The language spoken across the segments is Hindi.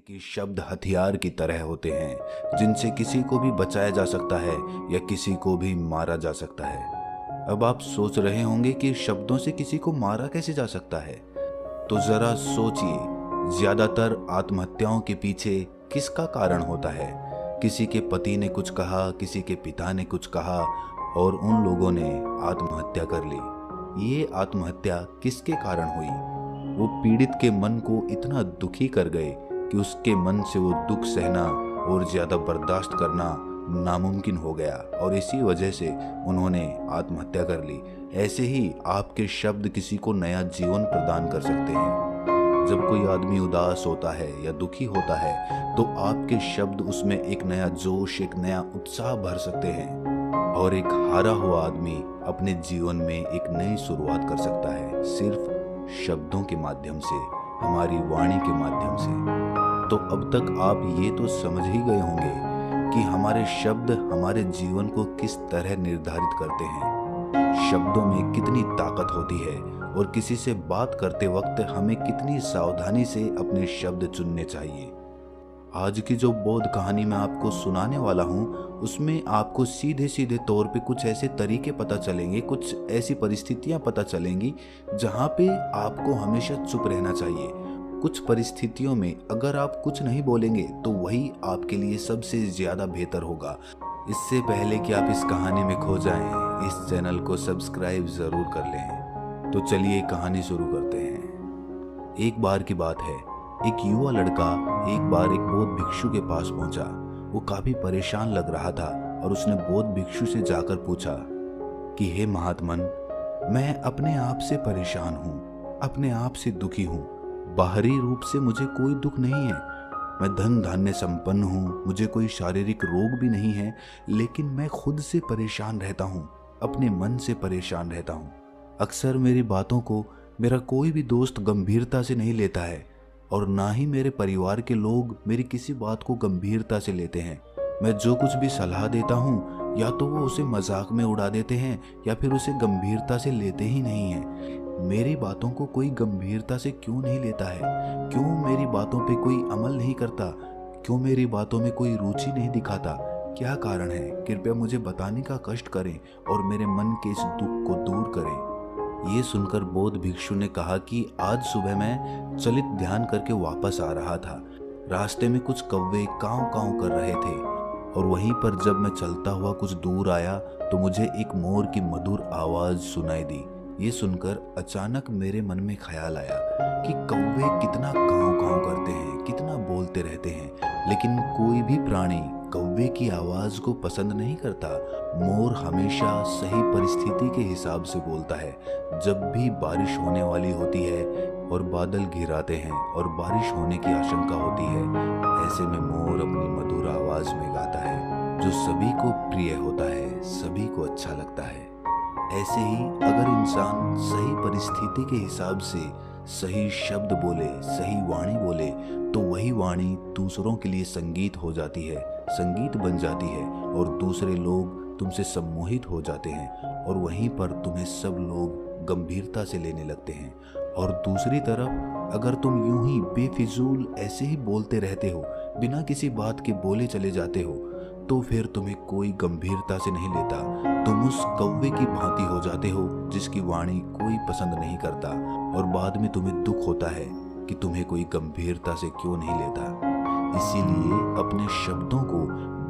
कि शब्द हथियार की तरह होते हैं जिनसे किसी को भी बचाया जा सकता है या किसी को भी मारा जा सकता है। अब आप सोच रहे होंगे कि शब्दों से किसी को मारा कैसे जा सकता है। तो जरा सोचिए, ज्यादातर आत्महत्याओं के पीछे किसका कारण होता है? किसी के पति ने कुछ कहा, किसी के पिता ने कुछ कहा और उन लोगों ने आत्महत्या कर ली। ये आत्महत्या किसके कारण हुई? वो पीड़ित के मन को इतना दुखी कर गए कि उसके मन से वो दुख सहना और ज्यादा बर्दाश्त करना नामुमकिन हो गया और इसी वजह से उन्होंने आत्महत्या कर ली। ऐसे ही आपके शब्द किसी को नया जीवन प्रदान कर सकते हैं। जब कोई आदमी उदास होता है या दुखी होता है तो आपके शब्द उसमें एक नया जोश, एक नया उत्साह भर सकते हैं और एक हारा हुआ आदमी अपने जीवन में एक नई शुरुआत कर सकता है, सिर्फ शब्दों के माध्यम से, हमारी वाणी के माध्यम से। तो अब तक आप ये तो समझ ही गए होंगे कि हमारे शब्द हमारे जीवन को किस तरह निर्धारित करते हैं। शब्दों में कितनी ताकत होती है और किसी से बात करते वक्त हमें कितनी सावधानी से अपने शब्द चुनने चाहिए। आज की जो बोध कहानी मैं आपको सुनाने वाला हूँ उसमें आपको सीधे सीधे तौर पे कुछ ऐसे तरीके पता चलेंगे, कुछ ऐसी परिस्थितियाँ पता चलेंगी जहाँ पे आपको हमेशा चुप रहना चाहिए। कुछ परिस्थितियों में अगर आप कुछ नहीं बोलेंगे तो वही आपके लिए सबसे ज़्यादा बेहतर होगा। इससे पहले कि आप इस कहानी में खो जाएं, इस चैनल को सब्सक्राइब ज़रूर कर लें। तो चलिए कहानी शुरू करते हैं। एक बार की बात है, एक युवा लड़का एक बार एक बौद्ध भिक्षु के पास पहुंचा। वो काफी परेशान लग रहा था और उसने बौद्ध भिक्षु से जाकर पूछा कि हे महात्मन, मैं अपने आप से परेशान हूँ, अपने आप से दुखी हूँ। बाहरी रूप से मुझे कोई दुख नहीं है, मैं धन धान्य संपन्न हूँ, मुझे कोई शारीरिक रोग भी नहीं है, लेकिन मैं खुद से परेशान रहता हूँ, अपने मन से परेशान रहता हूँ। अक्सर मेरी बातों को मेरा कोई भी दोस्त गंभीरता से नहीं लेता है और ना ही मेरे परिवार के लोग मेरी किसी बात को गंभीरता से लेते हैं। मैं जो कुछ भी सलाह देता हूँ या तो वो उसे मजाक में उड़ा देते हैं या फिर उसे गंभीरता से लेते ही नहीं हैं। मेरी बातों को कोई गंभीरता से क्यों नहीं लेता है? क्यों मेरी बातों पे कोई अमल नहीं करता? क्यों मेरी बातों में कोई रुचि नहीं दिखाता? क्या कारण है? कृपया मुझे बताने का कष्ट करें और मेरे मन के इस दुख को दूर करें। ये सुनकर बौद्ध भिक्षु ने कहा कि आज सुबह मैं चलित ध्यान करके वापस आ रहा था। रास्ते में कुछ कौवे कांव कांव कर रहे थे और वहीं पर जब मैं चलता हुआ कुछ दूर आया तो मुझे एक मोर की मधुर आवाज सुनाई दी। ये सुनकर अचानक मेरे मन में ख्याल आया कि कौवे कितना कांव कांव करते हैं, कितना बोलते रहते हैं, लेकिन कोई भी प्राणी कौवे की आवाज को पसंद नहीं करता। मोर हमेशा सही परिस्थिति के हिसाब से बोलता है। जब भी बारिश होने वाली होती है और बादल घिराते हैं और बारिश होने की आशंका होती है, ऐसे में मोर अपनी मधुर आवाज में गाता है जो सभी को प्रिय होता है, सभी को अच्छा लगता है। ऐसे ही अगर इंसान सही परिस्थिति के हिसाब से सही शब्द बोले, सही वाणी बोले, तो वही वाणी दूसरों के लिए संगीत हो जाती है, संगीत बन जाती है और दूसरे लोग तुमसे सम्मोहित हो जाते हैं और वहीं पर तुम्हें सब लोग गंभीरता से लेने लगते हैं। और दूसरी तरफ अगर तुम यूं ही बेफिजूल ऐसे ही बोलते रहते हो, बिना किसी बात के बोले चले जाते हो, तो फिर तुम्हें कोई गंभीरता से नहीं लेता। तुम उस कौवे की भांति हो जाते हो जिसकी वाणी कोई पसंद नहीं करता और बाद में तुम्हें दुख होता है कि तुम्हें कोई गंभीरता से क्यों नहीं लेता। इसीलिए अपने शब्दों को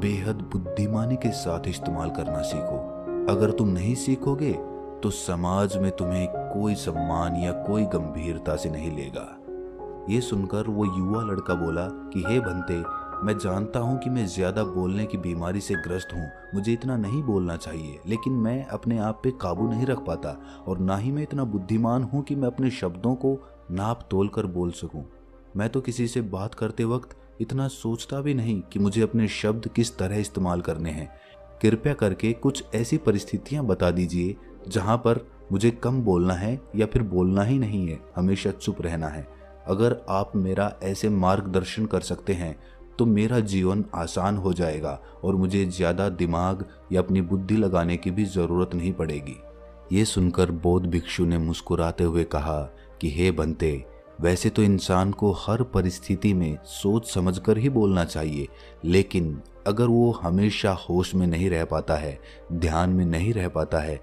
बेहद बुद्धिमानी के साथ इस्तेमाल करना सीखो। अगर तुम नहीं सीखोगे तो समाज में तुम्हें कोई सम्मान या कोई गंभीरता से नहीं लेगा। ये सुनकर वो युवा लड़का बोला कि हे भंते, मैं जानता हूँ कि मैं ज़्यादा बोलने की बीमारी से ग्रस्त हूँ, मुझे इतना नहीं बोलना चाहिए, लेकिन मैं अपने आप पे काबू नहीं रख पाता और ना ही मैं इतना बुद्धिमान हूँ कि मैं अपने शब्दों को नाप तोल कर बोल सकूँ। मैं तो किसी से बात करते वक्त इतना सोचता भी नहीं कि मुझे अपने शब्द किस तरह इस्तेमाल करने हैं। कृपया करके कुछ ऐसी परिस्थितियाँ बता दीजिए जहाँ पर मुझे कम बोलना है या फिर बोलना ही नहीं है, हमेशा चुप रहना है। अगर आप मेरा ऐसे मार्गदर्शन कर सकते हैं तो मेरा जीवन आसान हो जाएगा और मुझे ज़्यादा दिमाग या अपनी बुद्धि लगाने की भी ज़रूरत नहीं पड़ेगी। ये सुनकर बौद्ध भिक्षु ने मुस्कुराते हुए कहा कि हे बंते, वैसे तो इंसान को हर परिस्थिति में सोच समझकर ही बोलना चाहिए, लेकिन अगर वो हमेशा होश में नहीं रह पाता है, ध्यान में नहीं रह पाता है,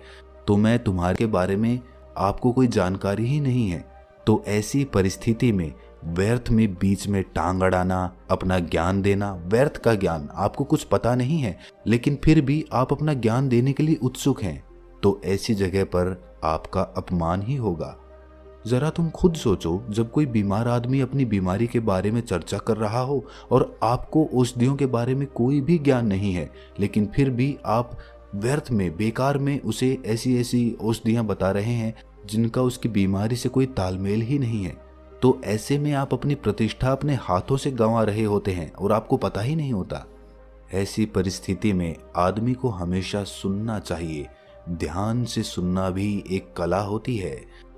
तो मैं तुम्हारे के बारे में आपको कोई जानकारी ही नहीं है, तो ऐसी परिस्थिति में व्यर्थ में बीच में टांग अड़ाना, अपना ज्ञान देना, व्यर्थ का ज्ञान, आपको कुछ पता नहीं है लेकिन फिर भी आप अपना ज्ञान देने के लिए उत्सुक हैं, तो ऐसी जगह पर आपका अपमान ही होगा। जरा तुम खुद सोचो, जब कोई बीमार आदमी अपनी बीमारी के बारे में चर्चा कर रहा हो और आपको औषधियों के बारे में कोई भी ज्ञान नहीं है, लेकिन फिर भी आप व्यर्थ में, बेकार में उसे ऐसी ऐसी औषधियां बता रहे हैं जिनका उसकी बीमारी से कोई तालमेल ही नहीं है, तो ऐसे में आप अपनी प्रतिष्ठा अपने हाथों से गंवा रहे होते हैं और आपको पता ही नहीं होता। ऐसी परिस्थिति में आदमी को हमेशा सुनना चाहिए। ध्यान से सुनना भी एक कला होती है।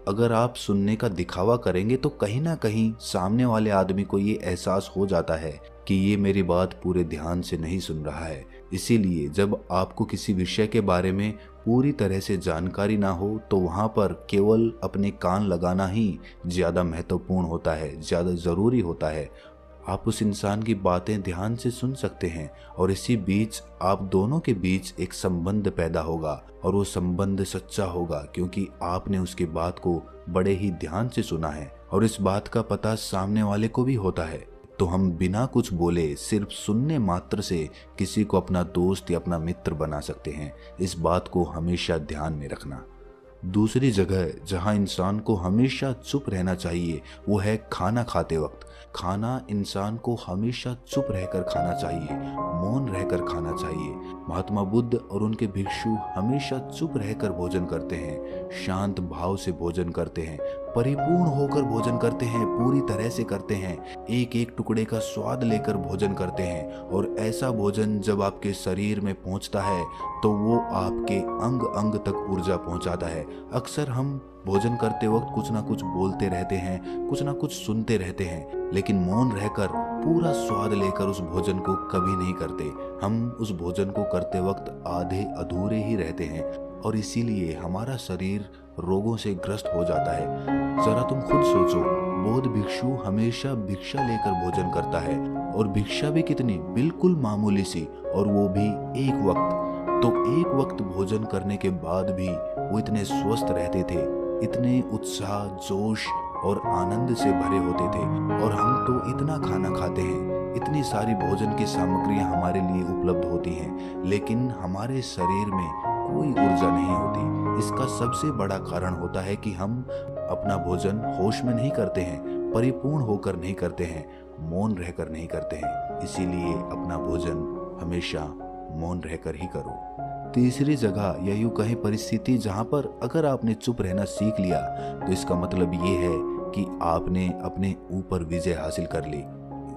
अगर आप सुनने का दिखावा करेंगे तो कहीं ना कहीं सामने वाले आदमी को ये एहसास हो जाता है कि ये मेरी बात पूरे ध्यान से नहीं सुन रहा है। इसीलिए जब आपको किसी विषय के बारे में पूरी तरह से जानकारी ना हो तो वहाँ पर केवल अपने कान लगाना ही ज़्यादा महत्वपूर्ण होता है, ज़्यादा ज़रूरी होता है। आप उस इंसान की बातें ध्यान से सुन सकते हैं और इसी बीच आप दोनों के बीच एक संबंध पैदा होगा और वो संबंध सच्चा होगा क्योंकि आपने उसकी बात को बड़े ही ध्यान से सुना है और इस बात का पता सामने वाले को भी होता है। तो हम बिना कुछ बोले सिर्फ सुनने मात्र से किसी को अपना दोस्त या अपना मित्र बना सकते हैं। इस बात को हमेशा ध्यान में रखना। दूसरी जगह जहां इंसान को हमेशा चुप रहना चाहिए वो है खाना खाते वक्त। खाना इंसान को हमेशा चुप रहकर खाना चाहिए, मौन रहकर खाना चाहिए। महात्मा बुद्ध और उनके भिक्षु हमेशा चुप रहकर भोजन करते हैं, शांत भाव से भोजन करते हैं, परिपूर्ण होकर भोजन करते हैं, पूरी तरह से करते हैं, एक एक टुकड़े का स्वाद लेकर भोजन करते हैं। और ऐसा भोजन जब आपके शरीर में पहुंचता है तो वो आपके अंग अंग तक ऊर्जा पहुंचाता है। अक्सर हम भोजन करते वक्त कुछ ना कुछ बोलते रहते हैं, कुछ ना कुछ सुनते रहते हैं, लेकिन मौन रहकर पूरा स्वाद लेकर उस भोजन को कभी नहीं करते। हम उस भोजन को करते वक्त आधे अधूरे ही रहते हैं और इसीलिए हमारा शरीर रोगों से ग्रस्त हो जाता है। जरा तुम खुद सोचो, बौद्ध भिक्षु हमेशा भिक्षा लेकर भोजन करता है और भिक्षा भी कितनी, बिल्कुल मामूली सी, और वो भी एक वक्त। तो एक वक्त भोजन करने के बाद भी वो इतने स्वस्थ रहते थे, इतने उत्साह, जोश और आनंद से भरे होते थे। और हम तो इतना खाना खाते हैं, इतनी सारी भोजन की सामग्रियां हमारे लिए उपलब्ध होती हैं, लेकिन हमारे शरीर में कोई ऊर्जा नहीं होती। इसका सबसे बड़ा कारण होता है कि हम अपना भोजन होश में नहीं करते हैं, परिपूर्ण होकर नहीं करते हैं, मौन रहकर नहीं करते हैं। इसीलिए अपना भोजन हमेशा मौन रहकर ही करो। तीसरी जगह या यूं कहीं परिस्थिति जहां पर अगर आपने चुप रहना सीख लिया तो इसका मतलब ये है कि आपने अपने ऊपर विजय हासिल कर ली।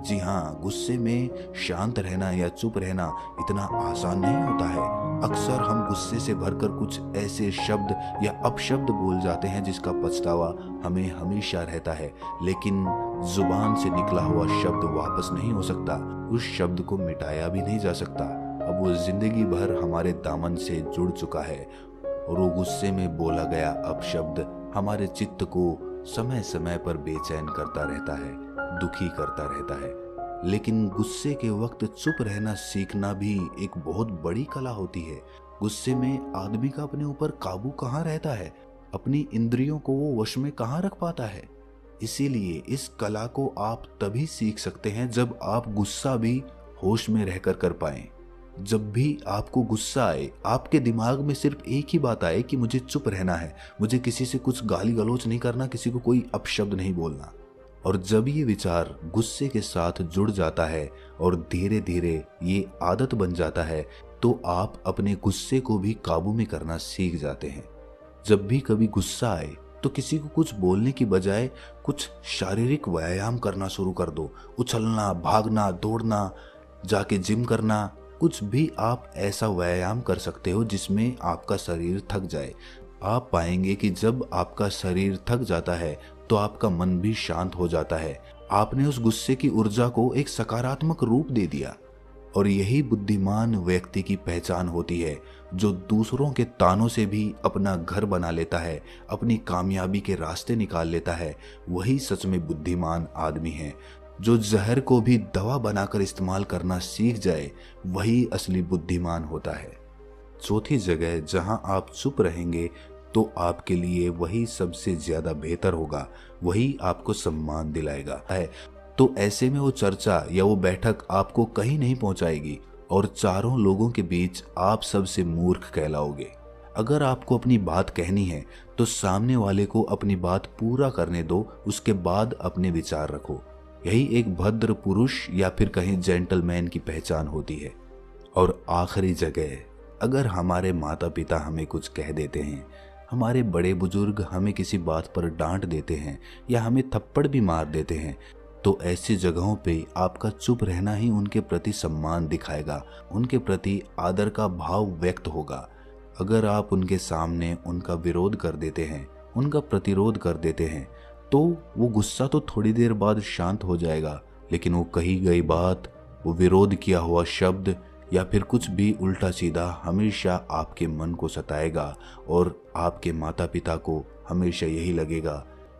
जी हाँ, गुस्से में शांत रहना या चुप रहना इतना आसान नहीं होता है। अक्सर हम गुस्से से भरकर कुछ ऐसे शब्द या अपशब्द बोल जाते हैं जिसका पछतावा हमें हमेशा रहता है, लेकिन जुबान से निकला हुआ शब्द वापस नहीं हो सकता, उस शब्द को मिटाया भी नहीं जा सकता। अब वो जिंदगी भर हमारे दामन से जुड़ चुका है और वो गुस्से में बोला गया अपशब्द हमारे चित्त को समय समय पर बेचैन करता रहता है, दुखी करता रहता है। लेकिन गुस्से के वक्त चुप रहना सीखना भी एक बहुत बड़ी कला होती है। गुस्से में आदमी का अपने ऊपर काबू कहाँ रहता है, अपनी इंद्रियों को वो वश में कहाँ रख पाता है। इसीलिए इस कला को आप तभी सीख सकते हैं जब आप गुस्सा भी होश में रहकर कर पाएं। जब भी आपको गुस्सा आए, आपके दिमाग में सिर्फ एक ही बात आए कि मुझे चुप रहना है, मुझे किसी से कुछ गाली गलौज नहीं करना, किसी को कोई अपशब्द नहीं बोलना। और जब ये विचार गुस्से के साथ जुड़ जाता है और धीरे धीरे ये आदत बन जाता है तो आप अपने गुस्से को भी काबू में करना सीख जाते हैं। जब भी कभी गुस्सा आए तो किसी को कुछ बोलने की बजाय कुछ शारीरिक व्यायाम करना शुरू कर दो। उछलना, भागना, दौड़ना, जाके जिम करना, कुछ भी आप ऐसा व्यायाम कर सकते हो जिसमें आपका शरीर थक जाए। आप पाएंगे कि जब आपका शरीर थक जाता है तो आपका मन भी शांत हो जाता है। आपने उस गुस्से की ऊर्जा को एक सकारात्मक रूप दे दिया और यही बुद्धिमान व्यक्ति की पहचान होती है। जो दूसरों के तानों से भी अपना घर बना लेता है, अपनी कामयाबी के रास्ते निकाल लेता है, वही सच में बुद्धिमान आदमी है। जो जहर को भी दवा बनाकर इस्तेमाल करना सीख जाए, वही असली बुद्धिमान होता है। चौथी जगह जहां आप चुप रहेंगे तो आपके लिए वही सबसे ज्यादा बेहतर होगा, वही आपको सम्मान दिलाएगा है। तो ऐसे में वो चर्चा या वो बैठक आपको कहीं नहीं पहुंचाएगी और चारों लोगों के बीच आप सबसे मूर्ख कहलाओगे। अगर आपको अपनी बात कहनी है तो सामने वाले को अपनी बात पूरा करने दो, उसके बाद अपने विचार रखो। यही एक भद्र पुरुष या फिर कहीं जेंटलमैन की पहचान होती है। और आखिरी जगह, अगर हमारे माता पिता हमें कुछ कह देते हैं, हमारे बड़े बुजुर्ग हमें किसी बात पर डांट देते हैं या हमें थप्पड़ भी मार देते हैं, तो ऐसी जगहों पे आपका चुप रहना ही उनके प्रति सम्मान दिखाएगा, उनके प्रति आदर का भाव व्यक्त होगा। अगर आप उनके सामने उनका विरोध कर देते हैं, उनका प्रतिरोध कर देते हैं, तो वो गुस्सा तो थोड़ी देर बाद शांत हो जाएगा, लेकिन वो कही गई बात, वो विरोध किया हुआ शब्द या फिर कुछ भी उल्टा सीधा हमेशा आपके मन को सताएगा और आपके माता पिता को हमेशा यही लगेगा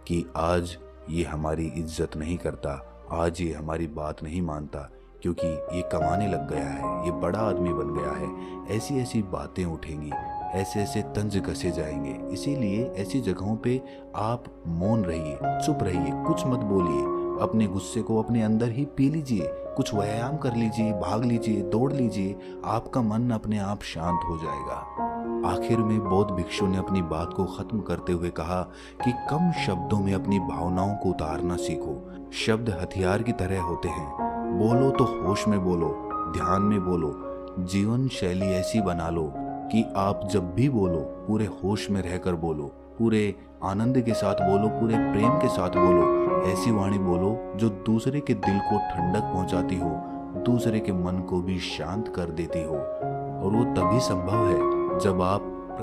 कि आज ये हमारी इज्जत नहीं करता, आज ये हमारी बात नहीं मानता क्योंकि ये कमाने लग गया है, ये बड़ा आदमी बन गया है। ऐसी ऐसी बातें उठेंगी, ऐसे ऐसे तंज कसे जाएंगे। इसीलिए ऐसी जगहों पे आप मौन रहिए, चुप रहिए, कुछ मत बोलिए, अपने गुस्से को अपने अंदर ही पी लीजिए, कुछ व्यायाम कर लीजिए, भाग लीजिए, दौड़ लीजिए, आपका मन अपने आप शांत हो जाएगा। आखिर में बौद्ध भिक्षु ने अपनी बात को खत्म करते हुए कहा कि कम शब्दों में अपनी भावनाओं को उतारना सीखो। शब्द हथियार की तरह होते हैं, बोलो तो होश में बोलो, ध्यान में बोलो। जीवन शैली ऐसी बना लो कि आप जब भी बोलो पूरे होश में रहकर बोलो, पूरे आनंद के साथ बोलो, पूरे प्रेम के साथ बोलो। ऐसी वाणी बोलो जो दूसरे के दिल को ठंडक पहुंचाती हो, दूसरे के मन को भी शांत कर देती हो। और वो तभी संभव है जब आप